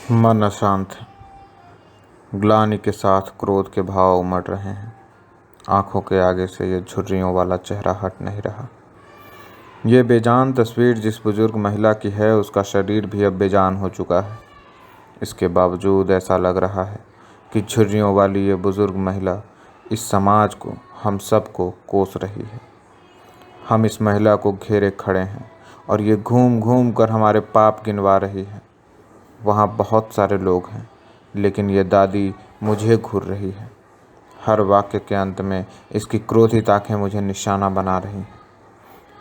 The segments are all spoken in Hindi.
मन अशांत है। ग्लानि के साथ क्रोध के भाव उमड़ रहे हैं। आंखों के आगे से ये झुर्रियों वाला चेहरा हट नहीं रहा। ये बेजान तस्वीर जिस बुजुर्ग महिला की है, उसका शरीर भी अब बेजान हो चुका है। इसके बावजूद ऐसा लग रहा है कि झुर्रियों वाली ये बुजुर्ग महिला इस समाज को, हम सब को कोस रही है। हम इस महिला को घेरे खड़े हैं और ये घूम घूम कर हमारे पाप गिनवा रही है। वहाँ बहुत सारे लोग हैं, लेकिन ये दादी मुझे घूर रही है। हर वाक्य के अंत में इसकी क्रोधित आंखें मुझे निशाना बना रही हैं।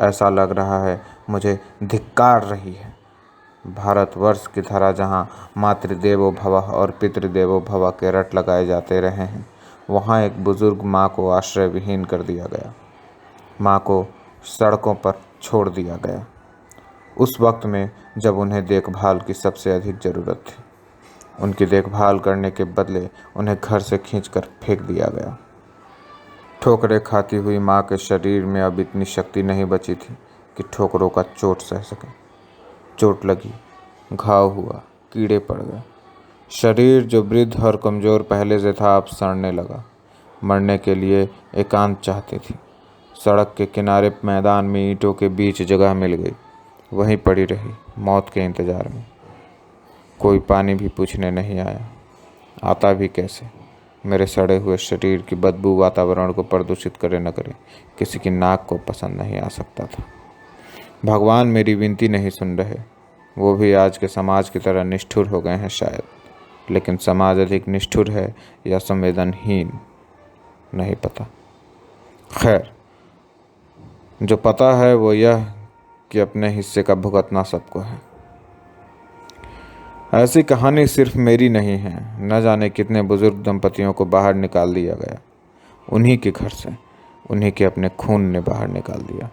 ऐसा लग रहा है मुझे धिक्कार रही है। भारतवर्ष की धरा जहाँ मातृदेवो भवः और पितृदेवो भवः के रट लगाए जाते रहे हैं, वहाँ एक बुजुर्ग माँ को आश्रय विहीन कर दिया गया। माँ को सड़कों पर छोड़ दिया गया, उस वक्त में जब उन्हें देखभाल की सबसे अधिक ज़रूरत थी। उनकी देखभाल करने के बदले उन्हें घर से खींचकर फेंक दिया गया। ठोकरें खाती हुई माँ के शरीर में अब इतनी शक्ति नहीं बची थी कि ठोकरों का चोट सह सके। चोट लगी, घाव हुआ, कीड़े पड़ गए। शरीर जो वृद्ध और कमज़ोर पहले से था, अब सड़ने लगा। मरने के लिए एकांत चाहती थी। सड़क के किनारे मैदान में ईंटों के बीच जगह मिल गई। वहीं पड़ी रही, मौत के इंतज़ार में। कोई पानी भी पूछने नहीं आया। आता भी कैसे? मेरे सड़े हुए शरीर की बदबू वातावरण को प्रदूषित करे न करे, किसी की नाक को पसंद नहीं आ सकता था। भगवान मेरी विनती नहीं सुन रहे। वो भी आज के समाज की तरह निष्ठुर हो गए हैं शायद। लेकिन समाज अधिक निष्ठुर है या संवेदनहीन, नहीं पता। खैर, जो पता है वो यह कि अपने हिस्से का भुगतना सबको है। ऐसी कहानी सिर्फ मेरी नहीं है। न जाने कितने बुजुर्ग दंपतियों को बाहर निकाल दिया गया, उन्हीं के घर से, उन्हीं के अपने खून ने बाहर निकाल दिया।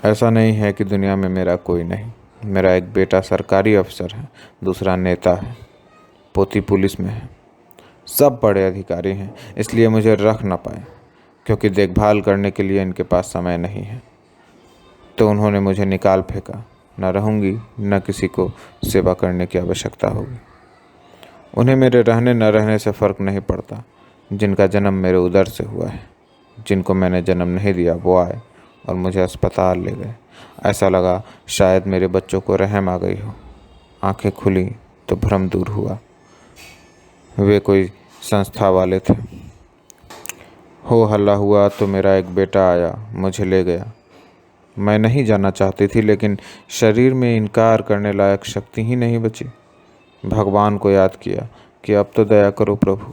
ऐसा नहीं है कि दुनिया में मेरा कोई नहीं। मेरा एक बेटा सरकारी अफसर है, दूसरा नेता है, पोती पुलिस में है। सब बड़े अधिकारी हैं, इसलिए मुझे रख न पाए, क्योंकि देखभाल करने के लिए इनके पास समय नहीं है। तो उन्होंने मुझे निकाल फेंका। न रहूँगी, न किसी को सेवा करने की आवश्यकता होगी। उन्हें मेरे रहने न रहने से फ़र्क नहीं पड़ता। जिनका जन्म मेरे उदर से हुआ है, जिनको मैंने जन्म नहीं दिया, वो आए और मुझे अस्पताल ले गए। ऐसा लगा शायद मेरे बच्चों को रहम आ गई हो। आंखें खुली तो भ्रम दूर हुआ। वे कोई संस्था वाले थे। हो हल्ला हुआ तो मेरा एक बेटा आया, मुझे ले गया। मैं नहीं जाना चाहती थी, लेकिन शरीर में इनकार करने लायक शक्ति ही नहीं बची। भगवान को याद किया कि अब तो दया करो प्रभु।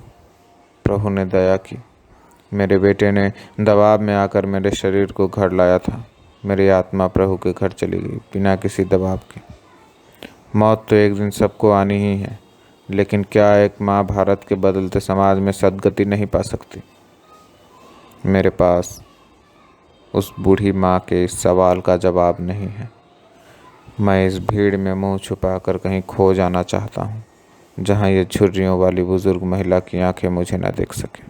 प्रभु ने दया की। मेरे बेटे ने दबाव में आकर मेरे शरीर को घर लाया था। मेरी आत्मा प्रभु के घर चली गई बिना किसी दबाव के। मौत तो एक दिन सबको आनी ही है, लेकिन क्या एक माँ भारत के बदलते समाज में सद्गति नहीं पा सकती? मेरे पास उस बूढ़ी माँ के इस सवाल का जवाब नहीं है। मैं इस भीड़ में मुंह छुपाकर कहीं खो जाना चाहता हूँ, जहाँ ये झुर्रियों वाली बुजुर्ग महिला की आंखें मुझे न देख सकें।